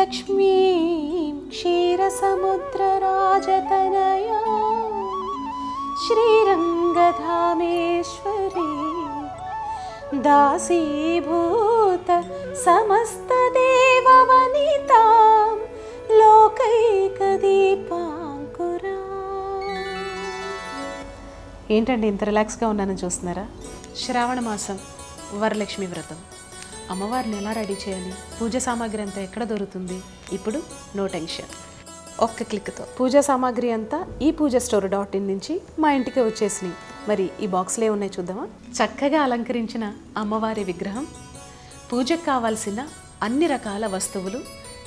లక్ష్మీం క్షీరసముద్రరాజతనయా శ్రీరంగధామేశ్వరీ దాసీభూత సమస్తదేవవనితాం లోకైకదీపాంకురా. ఏంటండి ఇంత రిలాక్స్గా ఉన్నానని చూస్తున్నారా? శ్రావణ మాసం వరలక్ష్మి వ్రతం. అమ్మవారిని ఎలా రెడీ చేయాలి, పూజ సామాగ్రి అంతా ఎక్కడ దొరుకుతుంది? ఇప్పుడు నో టెన్షన్, ఒక్క క్లిక్తో పూజా సామాగ్రి అంతా ఈ పూజాస్టోర్.in నుంచి మా ఇంటికి వచ్చేసినాయి. మరి ఈ బాక్స్లో ఉన్నాయి చూద్దామా? చక్కగా అలంకరించిన అమ్మవారి విగ్రహం, పూజకు కావాల్సిన అన్ని రకాల వస్తువులు,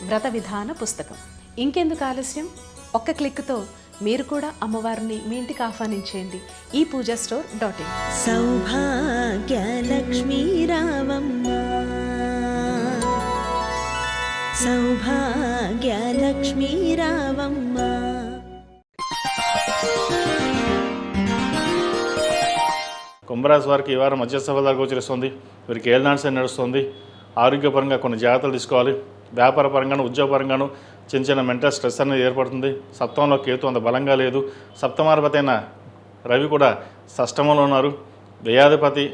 వ్రత విధాన పుస్తకం. ఇంకెందుకు ఆలస్యం, ఒక్క క్లిక్తో మీరు కూడా అమ్మవారిని మీ ఇంటికి ఆహ్వానించేయండి ఈ పూజాస్టోర్.in. సౌభాగ్యలక్ష్మీ రావమ్మ, సౌభాగ్యలక్ష్మీ రావమ్మ. కుంభరాశి వారికి ఈ వారం మధ్యస్థ ఫలితాలు గోచరిస్తుంది. వీరికి ఏళ్ళనాడ్స్ నడుస్తుంది. ఆరోగ్యపరంగా కొన్ని జాగ్రత్తలు తీసుకోవాలి. వ్యాపార పరంగాను, ఉద్యోగపరంగాను చిన్న చిన్న మెంటల్ స్ట్రెస్ అనేది ఏర్పడుతుంది. సప్తమంలో కేతు అంత బలంగా లేదు. సప్తమాధిపతి అయిన రవి కూడా షష్టమంలో ఉన్నారు. వ్యయాధిపతి,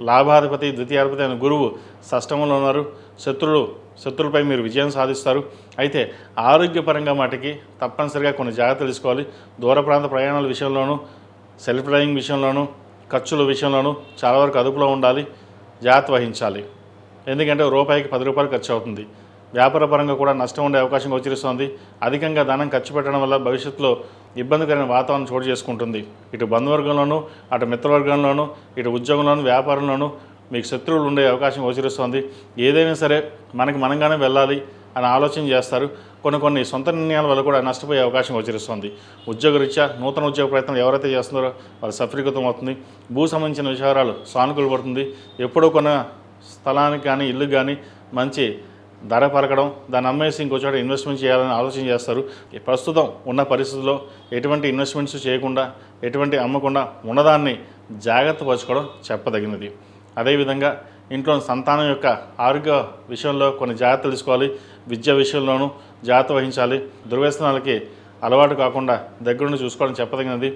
లాభాధిపతి, ద్వితీయాధిపతి అయిన గురువు షష్టమంలో ఉన్నారు. శత్రులపై మీరు విజయం సాధిస్తారు. అయితే ఆరోగ్యపరంగా మాటికి తప్పనిసరిగా కొన్ని జాగ్రత్తలు తీసుకోవాలి. దూర ప్రాంత ప్రయాణాల విషయంలోనూ, సెల్ఫ్ డ్రైవింగ్ విషయంలోనూ, ఖర్చుల విషయంలోనూ చాలా వరకు అదుపులో ఉండాలి, జాగ్రత్త వహించాలి. ఎందుకంటే రూపాయికి 10 రూపాయలు ఖర్చు అవుతుంది. వ్యాపార పరంగా కూడా నష్టం ఉండే అవకాశం గోచరిస్తోంది. అధికంగా ధనం ఖర్చు పెట్టడం వల్ల భవిష్యత్తులో ఇబ్బందికరమైన వాతావరణం చోటు చేసుకుంటుంది. ఇటు బంధువర్గంలోనూ, అటు మిత్రవర్గంలోనూ, ఇటు ఉద్యోగంలోనూ, వ్యాపారంలోనూ మీకు శత్రువులు ఉండే అవకాశం గోచరిస్తోంది. ఏదైనా సరే మనకి మనంగానే వెళ్ళాలి అని ఆలోచన చేస్తారు. కొన్ని సొంత నిర్ణయాల వల్ల కూడా నష్టపోయే అవకాశం గోచరిస్తోంది. ఉద్యోగరీత్యా నూతన ఉద్యోగ ప్రయత్నం ఎవరైతే చేస్తున్నారో వాళ్ళు సఫలీకృతం అవుతుంది. భూ సంబంధించిన విషయాలు సానుకూల పడుతుంది. ఎప్పుడో కొన్న స్థలానికి కానీ, ఇల్లు కానీ మంచి ధర పరకడం, దాన్ని అమ్మేసి ఇంకో చోట ఇన్వెస్ట్మెంట్ చేయాలని ఆలోచన చేస్తారు. ప్రస్తుతం ఉన్న పరిస్థితుల్లో ఎటువంటి ఇన్వెస్ట్మెంట్స్ చేయకుండా, ఎటువంటి అమ్మకుండా ఉన్నదాన్ని జాగ్రత్త పరచుకోవడం చెప్పదగినది. అదేవిధంగా ఇంట్లో సంతానం యొక్క ఆరోగ్య విషయంలో కొన్ని జాగ్రత్తలు తీసుకోవాలి. విద్య విషయంలోనూ జాగ్రత్త వహించాలి. దుర్వ్యసనాలకి అలవాటు కాకుండా దగ్గరుండి చూసుకోవడం చెప్పదగినది.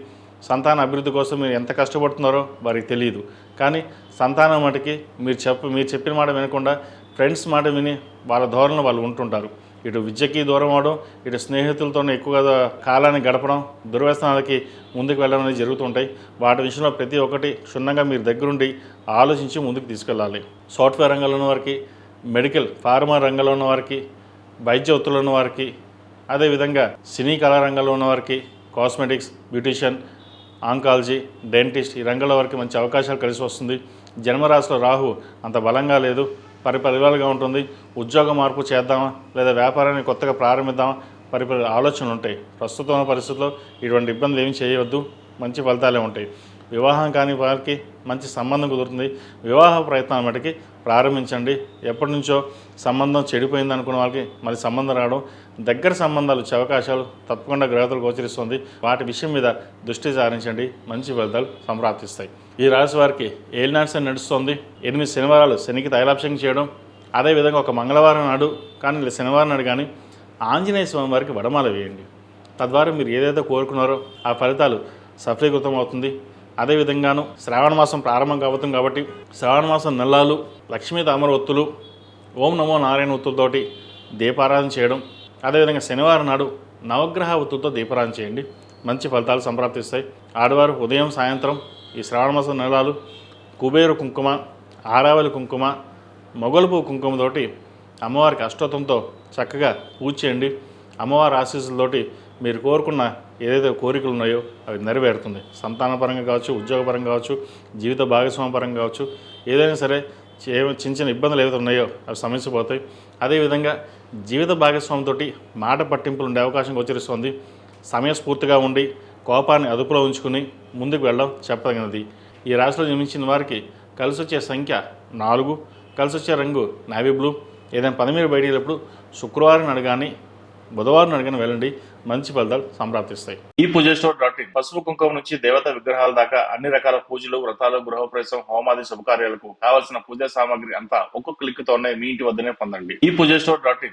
సంతాన అభివృద్ధి కోసం మీరు ఎంత కష్టపడుతున్నారో వారికి తెలియదు. కానీ సంతానం మటుకి మీరు చెప్పిన మాట వినకుండా ఫ్రెండ్స్ మాట విని వాళ్ళ ధోరణిలో వాళ్ళు ఉంటుంటారు. ఇటు విద్యకి దూరం అవడం, ఇటు స్నేహితులతోనే ఎక్కువగా కాలాన్ని గడపడం, దుర్వ్యసనాలకి ముందుకు వెళ్ళడం అనేది జరుగుతుంటాయి. వాటి విషయంలో ప్రతి ఒక్కటి క్షుణ్ణంగా మీరు దగ్గరుండి ఆలోచించి ముందుకు తీసుకెళ్ళాలి. సాఫ్ట్వేర్ రంగంలో ఉన్న వారికి, మెడికల్ ఫార్మా రంగంలో ఉన్న వారికి, వైద్య వృత్తుల్లో ఉన్న వారికి, అదేవిధంగా సినీ కళా రంగంలో ఉన్న వారికి, కాస్మెటిక్స్, బ్యూటీషియన్, ఆంకాలజీ, డెంటిస్ట్ ఈ రంగంలో వారికి మంచి అవకాశాలు కలిసి వస్తుంది. జన్మరాశిలో రాహు అంత బలంగా లేదు, పరిపరివాలుగా ఉంటుంది. ఉద్యోగ మార్పు చేద్దామా లేదా వ్యాపారాన్ని కొత్తగా ప్రారంభిద్దామా ఆలోచనలు ఉంటాయి. ప్రస్తుతం ఉన్న పరిస్థితుల్లో ఇటువంటి ఇబ్బందులు ఏమీ చేయవద్దు, మంచి ఫలితాలే ఉంటాయి. వివాహం కాని వారికి మంచి సంబంధం కుదురుతుంది. వివాహ ప్రయత్నాల మటుకి ప్రారంభించండి. ఎప్పటి నుంచో సంబంధం చెడిపోయింది అనుకున్న వాళ్ళకి మళ్ళీ సంబంధం రావడం, దగ్గర సంబంధాలు వచ్చే అవకాశాలు తప్పకుండా గ్రహతలు గోచరిస్తుంది. వాటి విషయం మీద దృష్టి సారించండి, మంచి ఫలితాలు సంప్రాప్తిస్తాయి. ఈ రాశి వారికి ఏలినాడ్స్ నడుస్తుంది. 8 శనివారాలు శనికి తైలాభిషేకం చేయడం, అదేవిధంగా ఒక మంగళవారం నాడు కానీ శనివారం నాడు కానీ ఆంజనేయ స్వామి వారికి వడమాల వేయండి. తద్వారా మీరు ఏదైతే కోరుకున్నారో ఆ ఫలితాలు సఫలీకృతం అవుతుంది. అదేవిధంగాను శ్రావణ మాసం ప్రారంభం కాబోతుంది కాబట్టి శ్రావణ మాసం నెలలు లక్ష్మీ తామర ఒత్తులు, ఓం నమో నారాయణ ఒత్తులతోటి దీపారాధన చేయడం, అదేవిధంగా శనివారం నాడు నవగ్రహ ఒత్తులతో దీపారాధన చేయండి, మంచి ఫలితాలు సంప్రాప్తిస్తాయి. ఆడవారు ఉదయం సాయంత్రం ఈ శ్రావణ మాసం నెలలు కుబేరు కుంకుమ, ఆరావళి కుంకుమ, మొగలుపు కుంకుమతోటి అమ్మవారికి అష్టోత్తంతో చక్కగా పూజ చేయండి. అమ్మవారి ఆశీస్సులతోటి మీరు కోరుకున్న ఏదైతే కోరికలు ఉన్నాయో అవి నెరవేరుతుంది. సంతానపరంగా కావచ్చు, ఉద్యోగపరంగా కావచ్చు, జీవిత భాగస్వామి పరంగా కావచ్చు, ఏదైనా సరే చిన్న చిన్న ఇబ్బందులు ఏవైతే ఉన్నాయో అవి సమస్యపోతాయి. అదేవిధంగా జీవిత భాగస్వామితో మాట పట్టింపులు ఉండే అవకాశం గోచరిస్తుంది. సమయస్ఫూర్తిగా ఉండి కోపాన్ని అదుపులో ఉంచుకుని ముందుకు వెళ్ళడం చెప్పదగినది. ఈ రాశిలో జన్మించిన వారికి కలిసి వచ్చే సంఖ్య 4, కలిసి వచ్చే రంగు నేవీ బ్లూ. ఏదైనా పని మీద బయటికి వెళ్ళినప్పుడు శుక్రవారం నాడు కానీ బుధవారం నాడు కానీ వెళ్ళండి, మంచి ఫలితాలు సంప్రాప్తిస్తాయి. ఈ పూజాస్టోర్.in పసుపు కుంకుమ నుంచి దేవతా విగ్రహాల దాకా అన్ని రకాల పూజలు, వ్రతాలు, గృహప్రవేశం, హోమాది శుభకార్యాలకు కావాల్సిన పూజా సామాగ్రి అంతా ఒక్కొక్క క్లిక్ తోనే మీ ఇంటి వద్దనే పొందండి. ఈ పూజాస్టోర్.in